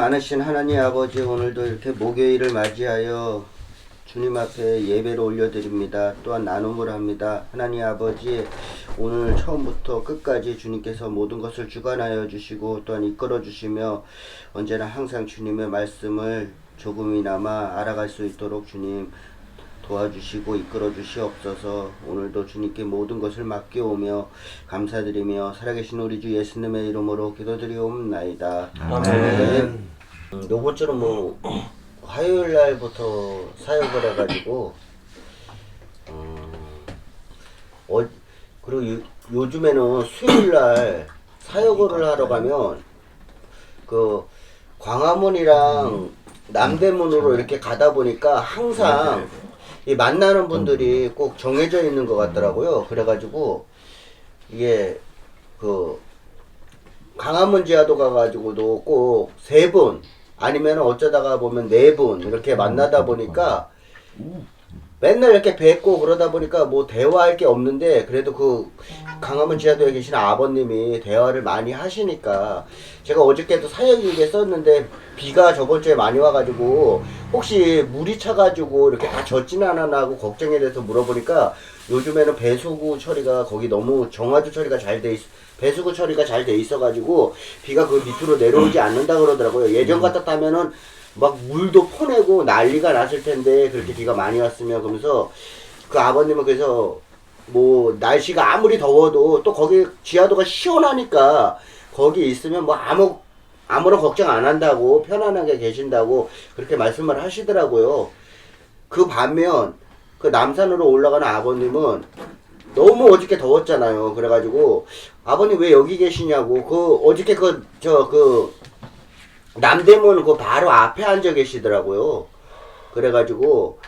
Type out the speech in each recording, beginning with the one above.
많으신 하나님 아버지, 오늘도 이렇게 목요일을 맞이하여 주님 앞에 예배를 올려드립니다. 또한 나눔을 합니다. 하나님 아버지, 오늘 처음부터 끝까지 주님께서 모든 것을 주관하여 주시고 또한 이끌어 주시며 언제나 항상 주님의 말씀을 조금이나마 알아갈 수 있도록 주님 도와주시고 이끌어 주시옵소서. 오늘도 주님께 모든 것을 맡겨오며 감사드리며 살아계신 우리 주 예수님의 이름으로 기도드리옵나이다. 아멘. 요번 주는 뭐 화요일 날부터 사역을 해가지고 그리고 요즘에는 수요일 날 사역을 하러 가면 그 광화문이랑 남대문으로 이렇게 가다 보니까 항상 이 만나는 분들이 꼭 정해져 있는 것 같더라고요. 그래가지고 이게 그 광화문 지하도 가가지고도 꼭 3분 아니면 어쩌다가 보면 4분 이렇게 만나다 보니까 맨날 이렇게 뵙고 그러다 보니까 뭐 대화할 게 없는데, 그래도 그 광화문 지하도에 계신 아버님이 대화를 많이 하시니까 제가 어저께도 사역일기에 썼는데 비가 저번 주에 많이 와가지고 혹시 물이 차가지고 이렇게 다 젖지는 않았나 하고 걱정에 대해서 물어보니까 요즘에는 배수구 처리가 거기 너무 정화조 처리가 잘 돼 배수구 처리가 잘 돼 있어가지고 비가 그 밑으로 내려오지 않는다 그러더라고요. 예전 같았다면은 막 물도 퍼내고 난리가 났을 텐데 그렇게 비가 많이 왔으면. 그러면서 그 아버님은 그래서 뭐 날씨가 아무리 더워도 또 거기 지하도가 시원하니까 거기 있으면 뭐 아무런 걱정 안 한다고 편안하게 계신다고 그렇게 말씀을 하시더라고요. 그 반면 그 남산으로 올라가는 아버님은 너무 어저께 더웠잖아요. 그래가지고 아버님 왜 여기 계시냐고, 그 어저께 남대문 그 바로 앞에 앉아 계시더라고요. 그래가지고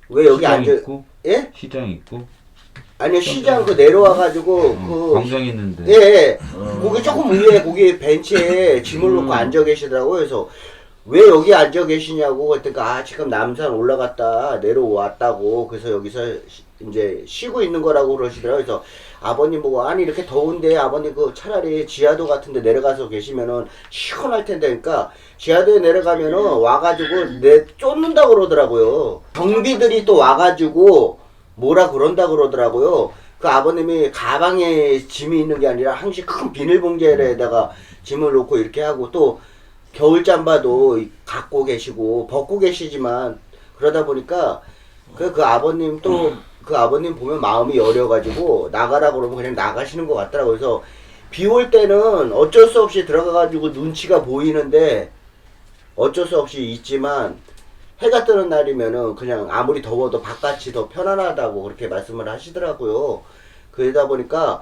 왜 여기 앉아? 있고? 예? 시장 있고? 아니요, 시장 그 내려와가지고 그 광장 있는데. 예, 거기 조금 위에 거기 벤치에 짐을 놓고 앉아 계시더라고요. 그래서 왜 여기 앉아 계시냐고 그랬더니 지금 남산 올라갔다 내려왔다고, 그래서 여기서 이제 쉬고 있는 거라고 그러시더라고요. 그래서 아버님 보고 아니 이렇게 더운데 아버님 그 차라리 지하도 같은데 내려가서 계시면은 시원할 텐데, 그러니까 지하도에 내려가면은 와가지고 쫓는다 그러더라고요. 경비들이 또 와가지고 뭐라 그런다 그러더라고요. 그 아버님이 가방에 짐이 있는 게 아니라 항상 큰 비닐봉지에다가 짐을 놓고 이렇게 하고, 또 겨울 잠바도 갖고 계시고 벗고 계시지만 그러다 보니까 그 아버님 또 그 아버님 보면 마음이 여려가지고 나가라 그러면 그냥 나가시는 것 같더라고요. 그래서 비 올 때는 어쩔 수 없이 들어가가지고 눈치가 보이는데 어쩔 수 없이 있지만, 해가 뜨는 날이면은 그냥 아무리 더워도 바깥이 더 편안하다고 그렇게 말씀을 하시더라고요. 그러다 보니까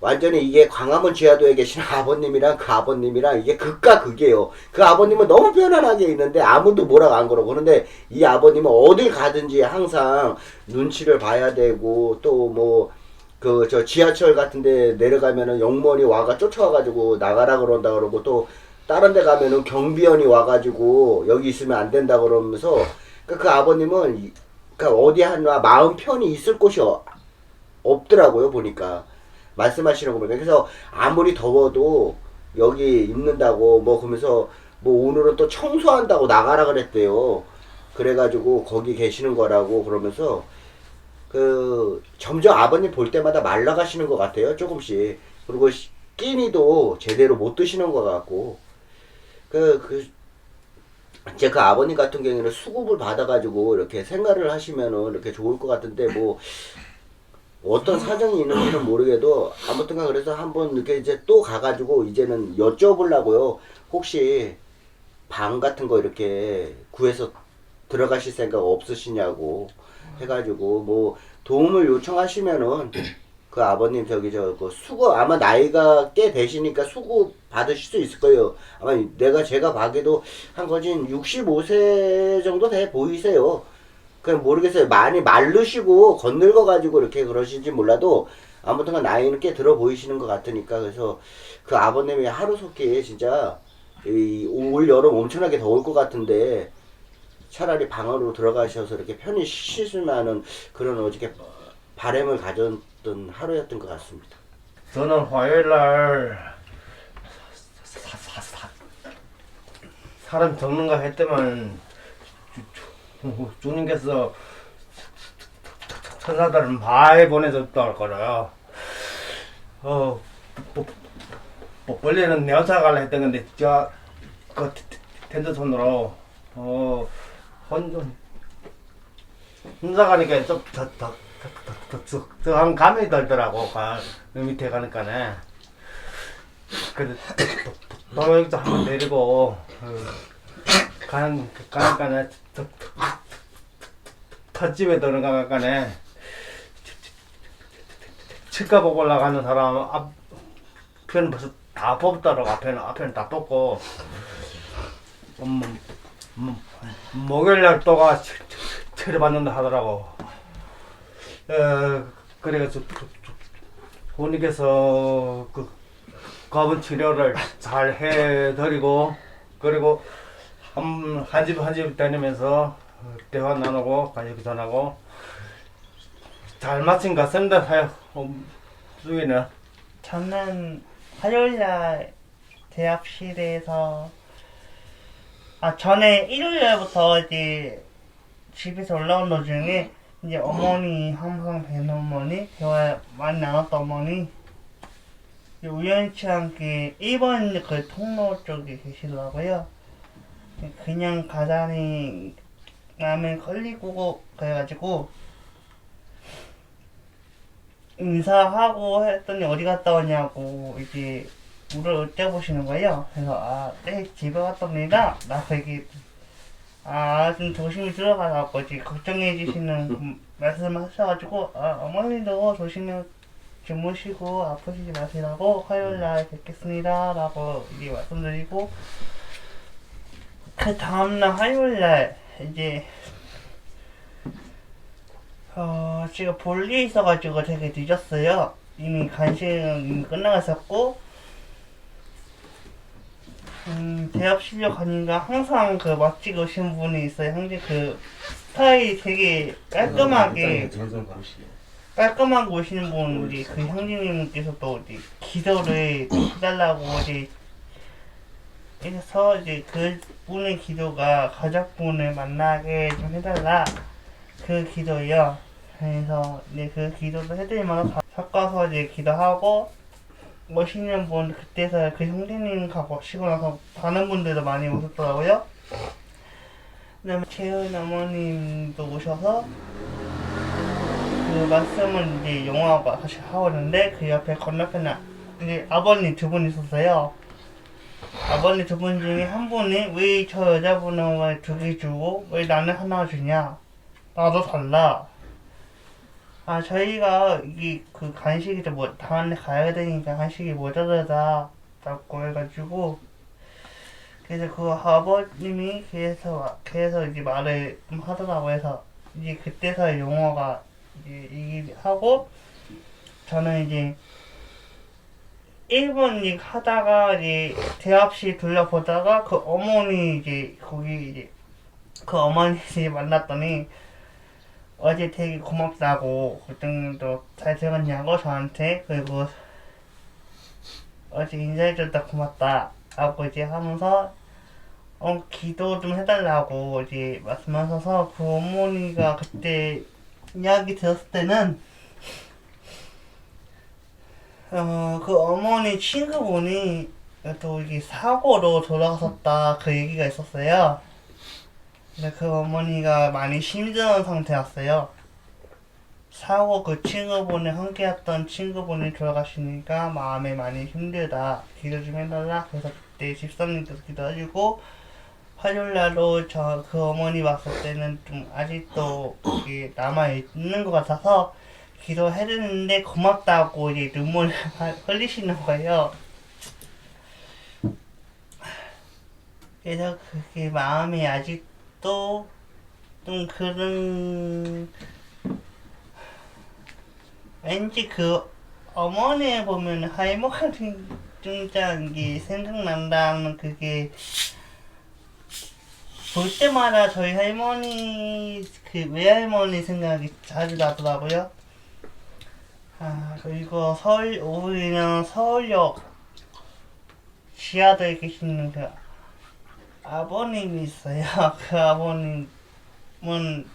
완전히 이게 광화문 지하도에 계신 아버님이랑 그 아버님이랑 이게 극과 극이에요. 그 아버님은 너무 편안하게 있는데 아무도 뭐라고 안 그러고, 그런데 이 아버님은 어딜 가든지 항상 눈치를 봐야 되고, 또 뭐 저 지하철 같은데 내려가면은 영무원이 와가 쫓아와가지고 나가라 그런다 그러고, 또 다른 데 가면은 경비원이 와가지고 여기 있으면 안 된다 그러면서 그 아버님은 그러니까 어디 하나 마음 편히 있을 곳이 없더라고요, 보니까. 말씀하시는 거 보니까. 그래서 아무리 더워도 여기 있는다고 뭐 그러면서 뭐 오늘은 또 청소한다고 나가라 그랬대요. 그래가지고 거기 계시는 거라고 그러면서 그 점점 아버님 볼 때마다 말라가시는 것 같아요, 조금씩. 그리고 끼니도 제대로 못 드시는 것 같고, 이제 그 아버님 같은 경우에는 수급을 받아가지고 이렇게 생활을 하시면은 이렇게 좋을 것 같은데, 뭐 어떤 사정이 있는지는 모르게도 아무튼간 그래서 한번 이렇게 이제 또 가가지고 이제는 여쭤보려고요. 혹시 방 같은 거 이렇게 구해서 들어가실 생각 없으시냐고 해가지고 뭐 도움을 요청하시면은 그 아버님 그 수고 아마 나이가 꽤 되시니까 수고 받으실 수 있을 거예요. 아마 제가 봐기도 한 거진 65세 정도 돼 보이세요. 그냥 모르겠어요. 많이 마르시고 건늙어가지고 이렇게 그러신지 몰라도 아무튼간 나이는 꽤 들어 보이시는 것 같으니까. 그래서 그 아버님이 하루속히 진짜 올 여름 엄청나게 더울 것 같은데 차라리 방으로 들어가셔서 이렇게 편히 쉬시면은 그런 어저께 바람을 가졌던 하루였던 것 같습니다. 저는 화요일 날 사람 적는가 했더만 주님께서 천사들을 많이 보내줬다 할 거라요. 원래는 내 혼자 가려 했던 건데 그 텐트 손으로 혼자 가니까 좀한 감이 들더라고. 그 밑에 가니까네. 그래도 도로역도 한번 내리고 가니까네 텃집에 들어가니까네 치과 보고 올라가는 사람 앞에는 벌써 다 뽑더라고. 앞에는 다 뽑고 목요일날 또가 처리받는다 하더라고. 그래가지고 부모님께서 그 거분 치료를 잘 해드리고, 그리고 한 집 다니면서 대화 나누고 가족 전하고 잘 마친 것 같습니다. 수기는 저는 화요일날 대합실에서 전에 일요일날부터 이제 집에서 올라온 도중에 이제 어머니 항상 뵈는 어머니, 대화 많이 나눴던 어머니 우연치 않게 1번 그 통로 쪽에 계시더라고요. 그냥 가자니 라면 걸리고 그래가지고 인사하고 했더니 어디 갔다 왔냐고 이제 물을 떼보시는 거예요. 그래서 네 집에 왔답니다. 나 되게 좀 조심히 들어가라고 이제 걱정해 주시는 말씀하셔가지고 어머니도 조심히 주무시고 아프시지 마시라고 화요일날 뵙겠습니다 라고 이제 말씀드리고, 그 다음날 화요일날 이제 제가 볼 일이 있어가지고 되게 늦었어요. 이미 간식은 이미 끝나갔었고, 대합실력 가니까 항상 그 맛집 오신 분이 있어요. 형제 그 스타일이 되게 깔끔하게 오시는 분, 우리 그 형제님께서 또 이제 기도를 해달라고 이제 해서 이제 그 분의 기도가 가족분을 만나게 좀 해달라 그 기도예요. 그래서 이제 그 기도도 해드리면서 섞어서 이제 기도하고 멋있는 분 그때서 그 형제님 가고 쉬고 나서 다른 분들도 많이 오셨더라고요. 그다음에 채은 어머님도 오셔서 그 말씀을 이제 영화가 사실 하고 있는데 그 옆에 건너편에 이제 아버님 두 분 있었어요. 아버님 두 분 중에 한 분이 왜 저 여자분은 왜 두 개 주고 왜 나는 하나 주냐, 나도 달라. 저희가 이게 그 간식이 좀 다음에 가야 되니까 간식이 모자라다 라고 해가지고, 그래서 그 아버님이 계속 이제 말을 좀 하더라고. 해서 이제 그때서 용어가 이제 얘기하고, 저는 이제 1번 하다가 이제 대합실 둘러보다가 그 어머니 이제 거기 이제 그 어머니 이제 만났더니 어제 되게 고맙다고 그때도 잘 들었냐고 저한테, 그리고 어제 인사해줬다 고맙다 라고 이제 하면서 기도 좀 해달라고 이제 말씀하셔서, 그 어머니가 그때 이야기 들었을 때는 그 어머니 친구분이 또 이게 사고로 돌아가셨다 그 얘기가 있었어요. 근데 그 어머니가 많이 힘든 상태였어요. 사고 그 친구분이 함께했던 친구분이 돌아가시니까 마음이 많이 힘들다, 기도 좀 해달라. 그래서 그때 집사님께서 기도해주고, 화요일날로 그 어머니 봤을 때는 좀 아직도 이게 남아있는 것 같아서 기도해드리는데 고맙다고 이제 눈물 흘리시는 거예요. 그래서 그게 마음이 아직도 좀 그런, 왠지 그 어머니 보면 할머니 진짜 이게 생각난다는 그게 볼 때마다 저희 할머니 그 외할머니 생각이 자주 나더라고요. 그리고 오후에는 서울역 지하도에 계시는 그 아버님이 있어요. 그 아버님은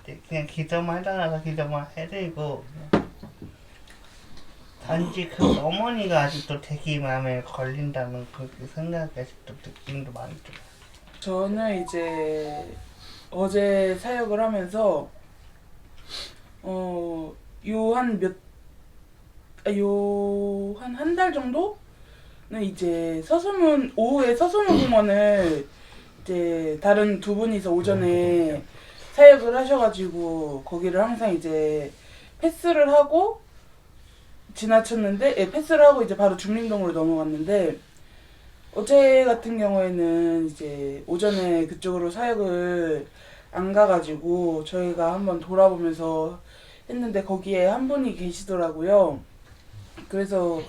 이제 그냥 기도만 해달라서 기도만 해드리고 단지 그 어머니가 아직도 되게 마음에 걸린다는 그렇게 생각이 아직도 느낌도 많이 들어요. 저는 이제 어제 사역을 하면서 한 달 정도는 이제 오후에 서소문 공원을 이제 다른 두 분이서 오전에 사역을 하셔가지고 거기를 항상 이제 패스를 하고 지나쳤는데, 패스를 하고 이제 바로 중림동으로 넘어갔는데, 어제 같은 경우에는 이제 오전에 그쪽으로 사역을 안 가가지고 저희가 한번 돌아보면서 했는데 거기에 한 분이 계시더라고요. 그래서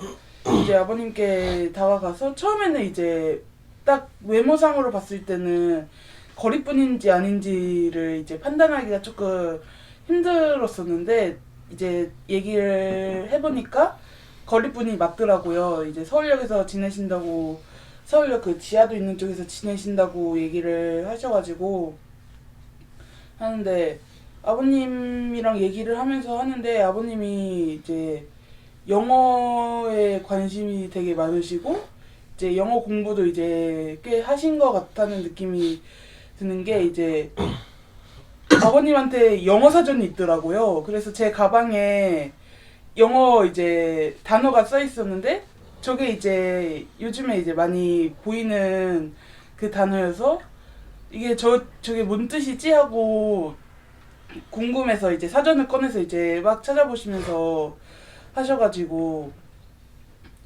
이제 아버님께 다가가서 처음에는 이제 딱 외모상으로 봤을 때는 거리뿐인지 아닌지를 이제 판단하기가 조금 힘들었었는데 이제 얘기를 해보니까 거리뿐이 맞더라고요. 이제 서울역에서 지내신다고, 서울역 그 지하도 있는 쪽에서 지내신다고 얘기를 하셔가지고 하는데, 아버님이랑 얘기를 하면서 하는데 아버님이 이제 영어에 관심이 되게 많으시고 이제 영어 공부도 이제 꽤 하신 것 같다는 느낌이 드는 게, 이제 아버님한테 영어 사전이 있더라고요. 그래서 제 가방에 영어 이제 단어가 써 있었는데 저게 이제 요즘에 이제 많이 보이는 그 단어여서 이게 저게 뭔 뜻이지 하고 궁금해서 이제 사전을 꺼내서 이제 막 찾아보시면서 하셔가지고,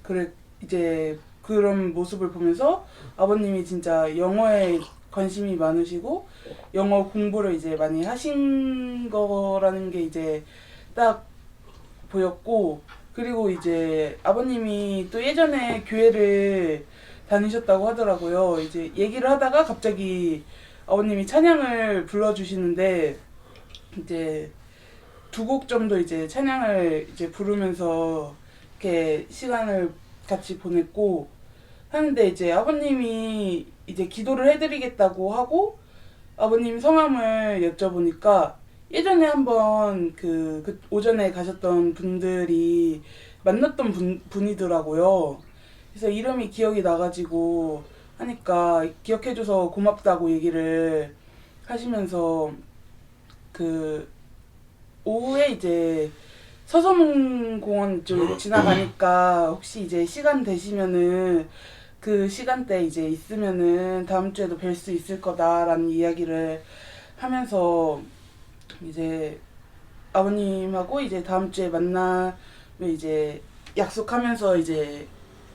그래 이제 그런 모습을 보면서 아버님이 진짜 영어에 관심이 많으시고 영어 공부를 이제 많이 하신 거라는 게 이제 딱 보였고, 그리고 이제 아버님이 또 예전에 교회를 다니셨다고 하더라고요. 이제 얘기를 하다가 갑자기 아버님이 찬양을 불러주시는데 이제 두 곡 정도 이제 찬양을 이제 부르면서 이렇게 시간을 같이 보냈고 하는데, 이제 아버님이 이제 기도를 해드리겠다고 하고 아버님 성함을 여쭤보니까 예전에 한번 그 오전에 가셨던 분들이 만났던 분이더라고요. 그래서 이름이 기억이 나가지고 하니까 기억해줘서 고맙다고 얘기를 하시면서, 그 오후에 이제 서소문 공원 쪽 지나가니까 혹시 이제 시간 되시면은 그 시간대 이제 있으면은 다음 주에도 뵐 수 있을 거다라는 이야기를 하면서 이제 아버님하고 이제 다음 주에 만나면 이제 약속하면서 이제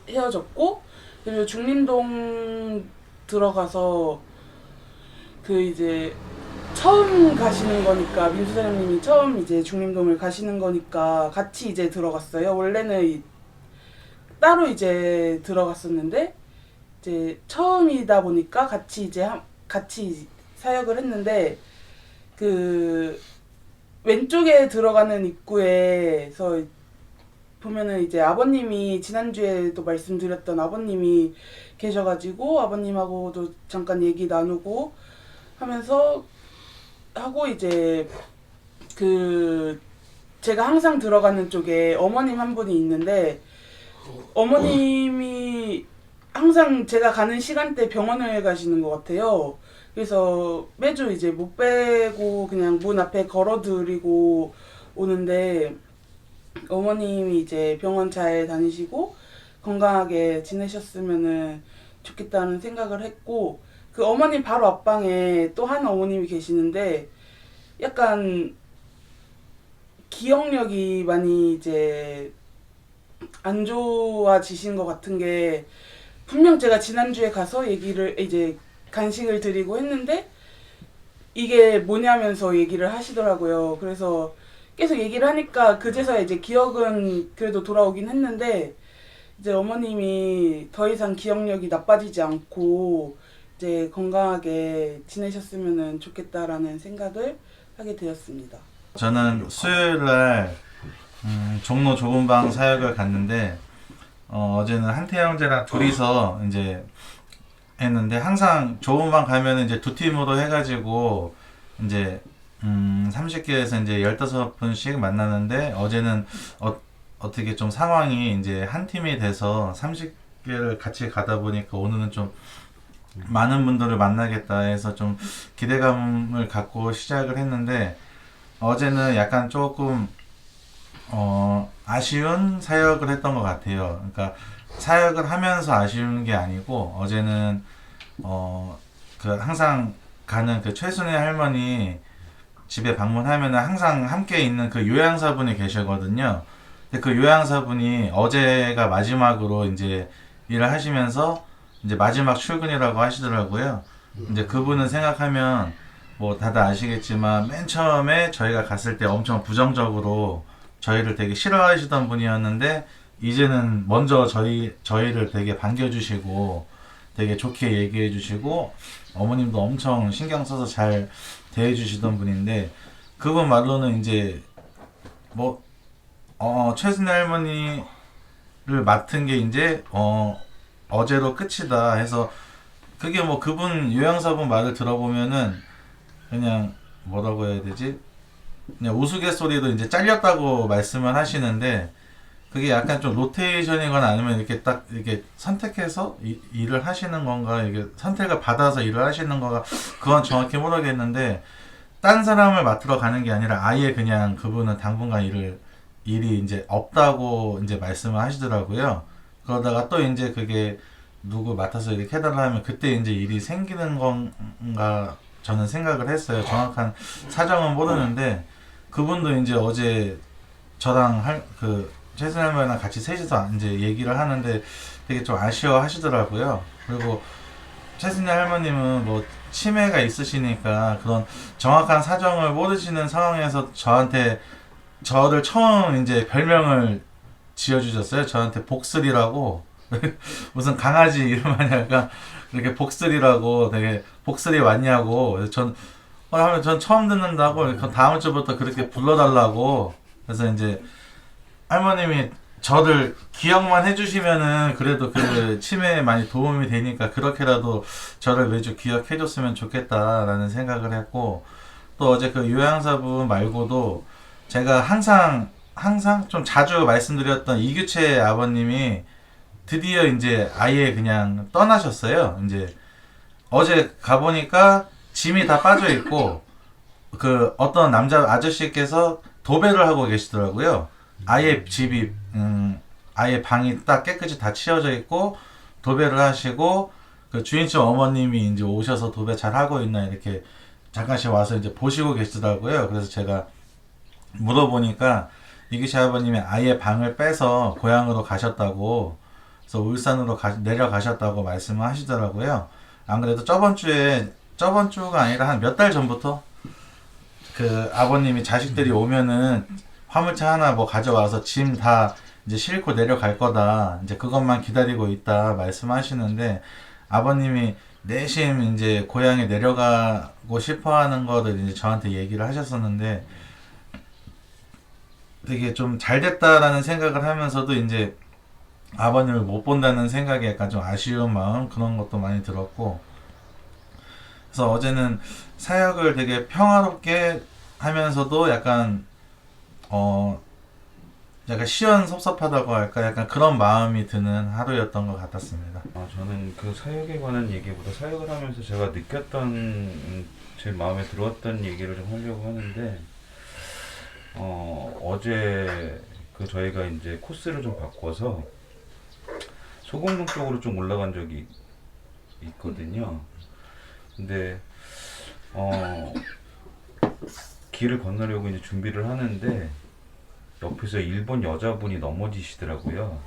헤어졌고, 그리고 중림동 들어가서 그 이제 처음 가시는 거니까, 민수 사장님이 처음 이제 중림동을 가시는 거니까 같이 이제 들어갔어요. 원래는 따로 이제 들어갔었는데 이제 처음이다 보니까 같이 사역을 했는데, 그 왼쪽에 들어가는 입구에서 보면은 이제 아버님이 지난주에도 말씀드렸던 아버님이 계셔가지고 아버님하고도 잠깐 얘기 나누고 하면서 하고, 이제 그 제가 항상 들어가는 쪽에 어머님 한 분이 있는데 어머님이 항상 제가 가는 시간대 병원을 가시는 것 같아요. 그래서 매주 이제 못 빼고 그냥 문 앞에 걸어드리고 오는데, 어머님이 이제 병원 잘 다니시고 건강하게 지내셨으면 좋겠다는 생각을 했고, 그 어머님 바로 앞방에 또 한 어머님이 계시는데 약간 기억력이 많이 이제 안 좋아지신 것 같은 게, 분명 제가 지난주에 가서 얘기를 이제 간식을 드리고 했는데 이게 뭐냐면서 얘기를 하시더라고요. 그래서 계속 얘기를 하니까 그제서야 이제 기억은 그래도 돌아오긴 했는데, 이제 어머님이 더 이상 기억력이 나빠지지 않고 이제 건강하게 지내셨으면 좋겠다라는 생각을 하게 되었습니다. 저는 수요일날 종로 좁은 방 사역을 갔는데 어제는 한태 형제랑 둘이서 이제 했는데 항상 좁은 방 가면은 이제 두 팀으로 해가지고 이제 30개에서 이제 15분씩 만나는데 어제는 어떻게 좀 상황이 이제 한 팀이 돼서 30개를 같이 가다 보니까 오늘은 좀 많은 분들을 만나겠다 해서 좀 기대감을 갖고 시작을 했는데 어제는 약간 조금 아쉬운 사역을 했던 것 같아요. 그러니까 사역을 하면서 아쉬운 게 아니고 어제는 그 항상 가는 그 최순애 할머니 집에 방문하면 항상 함께 있는 그 요양사분이 계시거든요. 근데 그 요양사분이 어제가 마지막으로 이제 일을 하시면서 이제 마지막 출근이라고 하시더라고요. 이제 그분은 생각하면 뭐 다들 아시겠지만 맨 처음에 저희가 갔을 때 엄청 부정적으로 저희를 되게 싫어하시던 분이었는데 이제는 먼저 저희를 되게 반겨주시고 되게 좋게 얘기해 주시고 어머님도 엄청 신경 써서 잘 대해 주시던 분인데 그분 말로는 이제 뭐 최순애 할머니를 맡은 게 이제 어제로 끝이다 해서 그게 뭐 그분 요양사분 말을 들어보면은 그냥 뭐라고 해야 되지? 그냥 우스갯소리도 이제 잘렸다고 말씀을 하시는데 그게 약간 좀 로테이션이거나 아니면 이렇게 딱 이렇게 선택해서 일을 하시는 건가 이게 선택을 받아서 일을 하시는 거가 그건 정확히 모르겠는데 딴 사람을 맡으러 가는 게 아니라 아예 그냥 그분은 당분간 일이 이제 없다고 이제 말씀을 하시더라고요. 그러다가 또 이제 그게 누구 맡아서 이렇게 해달라 하면 그때 이제 일이 생기는 건가 저는 생각을 했어요. 정확한 사정은 모르는데 그분도 이제 어제 저랑 최순애 할머니랑 같이 셋이서 이제 얘기를 하는데 되게 좀 아쉬워 하시더라고요. 그리고 최순애 할머님은 뭐 치매가 있으시니까 그런 정확한 사정을 모르시는 상황에서 저를 처음 이제 별명을 지어주셨어요. 저한테 복슬이라고 무슨 강아지 이름 아니랄까 이렇게 복슬이라고 되게 복슬이 왔냐고 그래서 전 처음 듣는다고 다음 주부터 그렇게 불러달라고 그래서 이제 할머님이 저를 기억만 해주시면은 그래도 그 치매에 많이 도움이 되니까 그렇게라도 저를 매주 기억해줬으면 좋겠다라는 생각을 했고 또 어제 그 요양사분 말고도 제가 항상 좀 자주 말씀드렸던 이규채 아버님이 드디어 이제 아예 그냥 떠나셨어요. 이제 어제 가보니까 짐이 다 빠져 있고 그 어떤 남자 아저씨께서 도배를 하고 계시더라고요. 아예 집이 아예 방이 딱 깨끗이 다 치워져 있고 도배를 하시고 그 주인집 어머님이 이제 오셔서 도배 잘 하고 있나 이렇게 잠깐씩 와서 이제 보시고 계시더라고요. 그래서 제가 물어보니까 이기시 아버님이 아예 방을 빼서 고향으로 가셨다고 그래서 울산으로 내려가셨다고 말씀을 하시더라고요. 안 그래도 저번 주가 아니라 한 몇 달 전부터 그 아버님이 자식들이 오면은 화물차 하나 뭐 가져와서 짐 다 이제 싣고 내려갈 거다. 이제 그것만 기다리고 있다 말씀하시는데 아버님이 내심 이제 고향에 내려가고 싶어 하는 거를 이제 저한테 얘기를 하셨었는데 되게 좀 잘 됐다라는 생각을 하면서도 이제 아버님을 못 본다는 생각에 약간 좀 아쉬운 마음 그런 것도 많이 들었고 그래서 어제는 사역을 되게 평화롭게 하면서도 약간 약간 시원섭섭하다고 할까 약간 그런 마음이 드는 하루였던 것 같았습니다. 저는 그 사역에 관한 얘기보다 사역을 하면서 제가 느꼈던 제 마음에 들어왔던 얘기를 좀 하려고 하는데 어제 그 저희가 이제 코스를 좀 바꿔서 소공동 쪽으로 좀 올라간 적이 있거든요. 근데 길을 건너려고 이제 준비를 하는데 옆에서 일본 여자분이 넘어지시더라고요.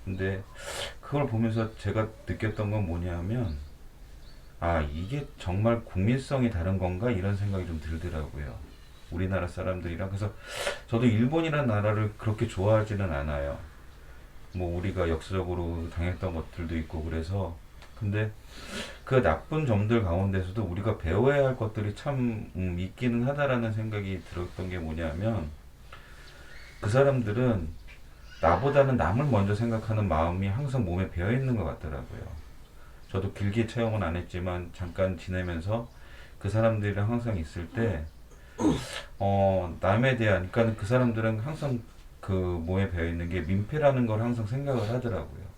근데 그걸 보면서 제가 느꼈던 건 뭐냐면 이게 정말 국민성이 다른 건가 이런 생각이 좀 들더라고요. 우리나라 사람들이랑. 그래서 저도 일본이라는 나라를 그렇게 좋아하지는 않아요. 뭐 우리가 역사적으로 당했던 것들도 있고 그래서 근데 그 나쁜 점들 가운데서도 우리가 배워야 할 것들이 참 있기는 하다라는 생각이 들었던 게 뭐냐면 그 사람들은 나보다는 남을 먼저 생각하는 마음이 항상 몸에 배어 있는 것 같더라고요. 저도 길게 체험은 안 했지만 잠깐 지내면서 그 사람들이랑 항상 있을 때 남에 대한, 그러니까 그 사람들은 항상 그 뭐에 배어 있는 게 민폐라는 걸 항상 생각을 하더라고요.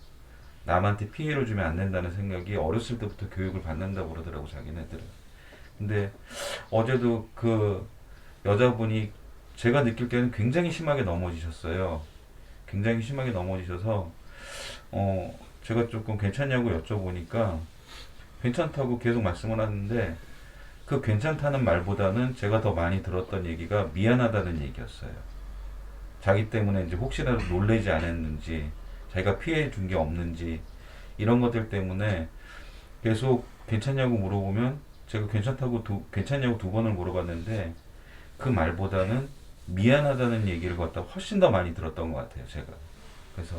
남한테 피해를 주면 안 된다는 생각이 어렸을 때부터 교육을 받는다고 그러더라고, 자기네들은. 근데 어제도 그 여자분이 제가 느낄 때는 굉장히 심하게 넘어지셨어요. 굉장히 심하게 넘어지셔서 제가 조금 괜찮냐고 여쭤보니까 괜찮다고 계속 말씀을 하는데, 그 괜찮다는 말보다는 제가 더 많이 들었던 얘기가 미안하다는 얘기였어요. 자기 때문에 이제 혹시라도 놀래지 않았는지, 자기가 피해 준 게 없는지, 이런 것들 때문에 계속 괜찮냐고 물어보면 제가 괜찮냐고 두 번을 물어봤는데, 그 말보다는 미안하다는 얘기를 갖다 훨씬 더 많이 들었던 것 같아요, 제가. 그래서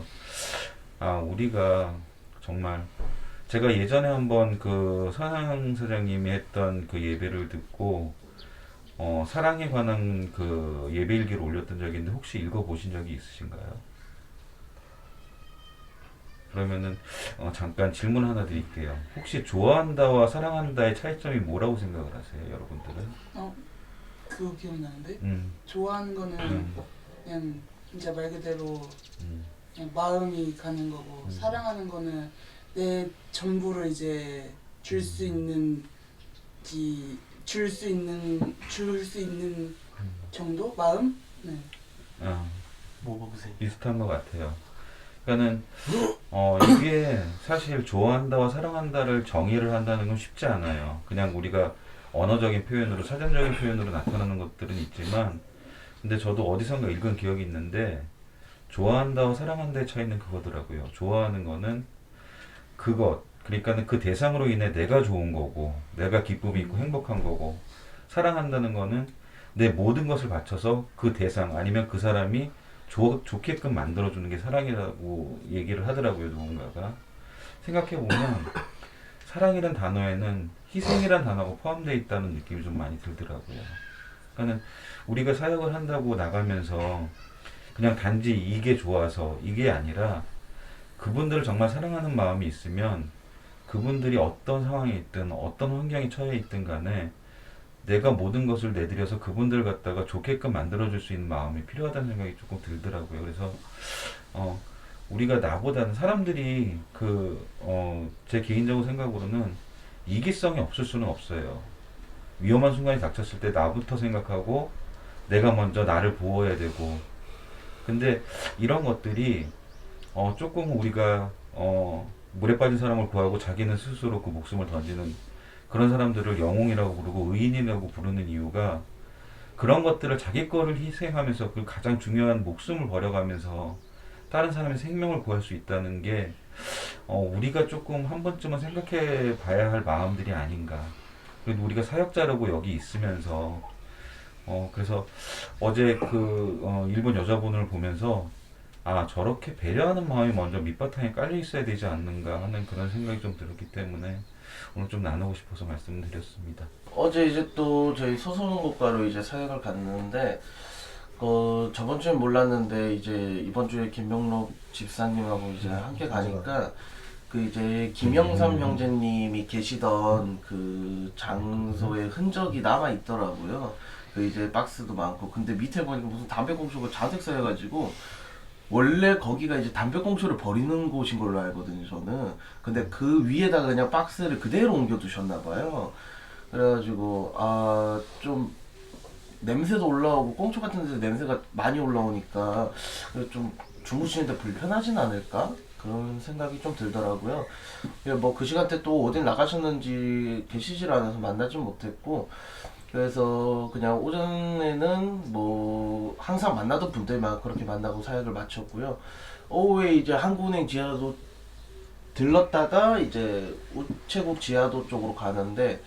우리가 정말, 제가 예전에 한번 그 서양 사장님이 했던 그 예배를 듣고 사랑에 관한 그 예배일기를 올렸던 적이 있는데, 혹시 읽어보신 적이 있으신가요? 그러면은 잠깐 질문 하나 드릴게요. 혹시 좋아한다와 사랑한다의 차이점이 뭐라고 생각을 하세요, 여러분들은? 그거 기억나는데? 음, 좋아하는 거는 그냥 진짜 말 그대로 그냥 마음이 가는 거고, 사랑하는 거는 내 전부를 이제 줄 수 있는 정도? 마음? 네. 비슷한 것 같아요. 그러니까는 이게 사실 좋아한다와 사랑한다를 정의를 한다는 건 쉽지 않아요. 그냥 우리가 언어적인 표현으로, 사전적인 표현으로 나타나는 것들은 있지만, 근데 저도 어디선가 읽은 기억이 있는데, 좋아한다와 사랑한다의 차이는 그거더라고요. 좋아하는 거는 그러니까는 그 대상으로 인해 내가 좋은 거고, 내가 기쁨이 있고 행복한 거고, 사랑한다는 거는 내 모든 것을 바쳐서 그 대상 아니면 그 사람이 좋게끔 만들어주는 게 사랑이라고 얘기를 하더라고요, 누군가가. 생각해보면 사랑이란 단어에는 희생이란 단어가 포함되어 있다는 느낌이 좀 많이 들더라고요. 그러니까 우리가 사역을 한다고 나가면서 그냥 단지 이게 좋아서 이게 아니라, 그분들을 정말 사랑하는 마음이 있으면 그분들이 어떤 상황에 있든 어떤 환경에 처해 있든 간에 내가 모든 것을 내드려서 그분들 갖다가 좋게끔 만들어줄 수 있는 마음이 필요하다는 생각이 조금 들더라고요. 그래서 우리가 나보다는 사람들이 제 개인적인 생각으로는 이기성이 없을 수는 없어요. 위험한 순간이 닥쳤을 때 나부터 생각하고 내가 먼저 나를 보호해야 되고, 근데 이런 것들이 조금 우리가 물에 빠진 사람을 구하고 자기는 스스로 그 목숨을 던지는 그런 사람들을 영웅이라고 부르고 의인이라고 부르는 이유가, 그런 것들을 자기 거를 희생하면서 그 가장 중요한 목숨을 버려가면서 다른 사람의 생명을 구할 수 있다는 게 우리가 조금 한 번쯤은 생각해 봐야 할 마음들이 아닌가. 그래도 우리가 사역자라고 여기 있으면서 그래서 어제 일본 여자분을 보면서 저렇게 배려하는 마음이 먼저 밑바탕에 깔려 있어야 되지 않는가 하는 그런 생각이 좀 들었기 때문에 오늘 좀 나누고 싶어서 말씀을 드렸습니다. 어제 이제 또 저희 소설원고과로 이제 사역을 갔는데, 저번 주엔 몰랐는데 이제 이번 주에 김명록 집사님하고 이제 함께 가니까 그 이제 김영삼 형제님이 계시던 그 장소의 흔적이 남아 있더라고요. 그 이제 박스도 많고, 근데 밑에 보니까 무슨 담배꽁초가 자색 쌓여가지고, 원래 거기가 이제 담배꽁초를 버리는 곳인 걸로 알거든요, 저는. 근데 그 위에다가 그냥 박스를 그대로 옮겨 두셨나봐요. 그래가지고 좀 냄새도 올라오고 꽁초 같은 데서 냄새가 많이 올라오니까 좀 주무시는데 불편하진 않을까? 그런 생각이 좀 들더라고요. 뭐 그 시간대 또 어딜 나가셨는지 계시질 않아서 만나진 못했고, 그래서 그냥 오전에는 뭐 항상 만나던 분들만 그렇게 만나고 사역을 마쳤고요. 오후에 이제 한국은행 지하도 들렀다가 이제 우체국 지하도 쪽으로 가는데,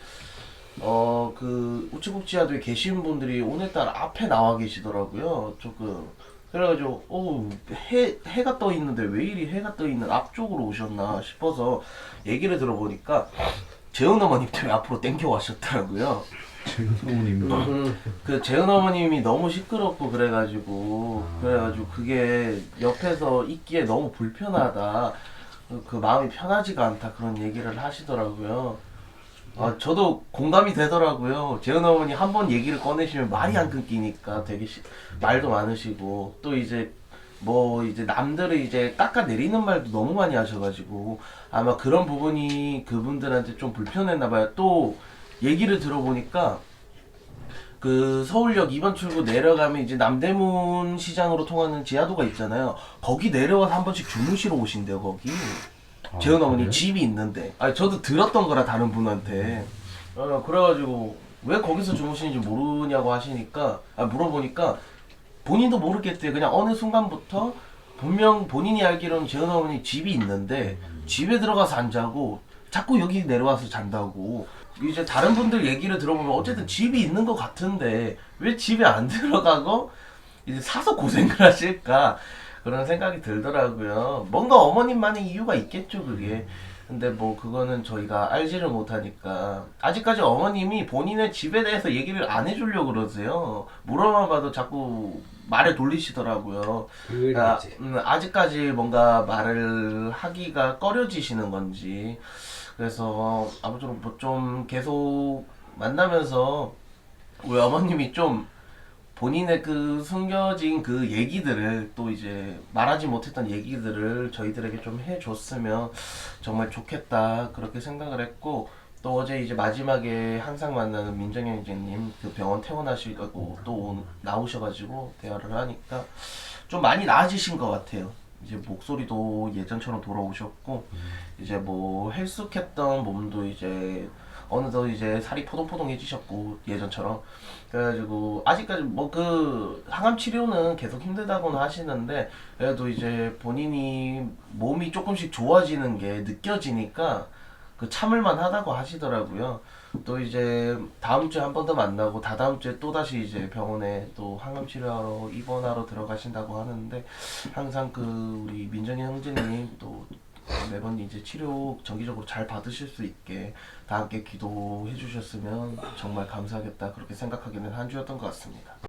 그 우체국 지하도에 계신 분들이 오늘따라 앞에 나와 계시더라고요. 조금. 그래가지고 해가 떠 있는데 왜 이리 해가 떠 있는 앞쪽으로 오셨나 싶어서 얘기를 들어보니까 재은 어머님 때문에 앞으로 땡겨 와셨더라고요. 재은 어머님. 그 재은 어머님이 너무 시끄럽고 그래가지고 그게 옆에서 있기에 너무 불편하다. 그 마음이 편하지가 않다 그런 얘기를 하시더라고요. 저도 공감이 되더라고요. 재은 어머니 한 번 얘기를 꺼내시면 말이 안 끊기니까 되게 말도 많으시고 또 이제 뭐 이제 남들을 이제 깎아내리는 말도 너무 많이 하셔가지고 아마 그런 부분이 그분들한테 좀 불편했나 봐요. 또 얘기를 들어보니까 그 서울역 2번 출구 내려가면 이제 남대문 시장으로 통하는 지하도가 있잖아요. 거기 내려와서 한 번씩 주무시러 오신대요, 거기. 재은 어머니 그래요? 집이 있는데. 아니, 저도 들었던 거라 다른 분한테. 그래가지고 왜 거기서 주무시는지 모르냐고 하시니까, 물어보니까 본인도 모르겠대요. 그냥 어느 순간부터 분명 본인이 알기로는 재은 어머니 집이 있는데 집에 들어가서 안 자고 자꾸 여기 내려와서 잔다고. 이제 다른 분들 얘기를 들어보면 어쨌든 집이 있는 것 같은데 왜 집에 안 들어가고 이제 사서 고생을 하실까 그런 생각이 들더라고요. 뭔가 어머님만의 이유가 있겠죠, 그게. 근데 뭐 그거는 저희가 알지를 못하니까 아직까지 어머님이 본인의 집에 대해서 얘기를 안 해주려고 그러세요. 물어만 봐도 자꾸 말을 돌리시더라고요. 그렇지. 아직까지 뭔가 말을 하기가 꺼려지시는 건지. 그래서 아무쪼록 뭐 좀 계속 만나면서 우리 어머님이 좀 본인의 그 숨겨진 그 얘기들을 또 이제 말하지 못했던 얘기들을 저희들에게 좀 해줬으면 정말 좋겠다 그렇게 생각을 했고 또 어제 이제 마지막에 항상 만나는 민정희 형제님 그 병원 퇴원하시고 또 나오셔가지고 대화를 하니까 좀 많이 나아지신 것 같아요. 이제 목소리도 예전처럼 돌아오셨고 이제 뭐 헬쑥했던 몸도 이제 어느덧 이제 살이 포동포동해지셨고 예전처럼 그래가지고 아직까지 뭐 그 항암 치료는 계속 힘들다고는 하시는데 그래도 이제 본인이 몸이 조금씩 좋아지는 게 느껴지니까 그 참을만 하다고 하시더라고요. 또 이제 다음 주에 한 번 더 만나고 다다음 주에 또 다시 이제 병원에 또 항암 치료하러 입원하러 들어가신다고 하는데 항상 그 우리 민정희 형제님 또 매번 이제 치료 정기적으로 잘 받으실 수 있게 다 함께 기도해 주셨으면 정말 감사하겠다 그렇게 생각하기는 한 주였던 것 같습니다.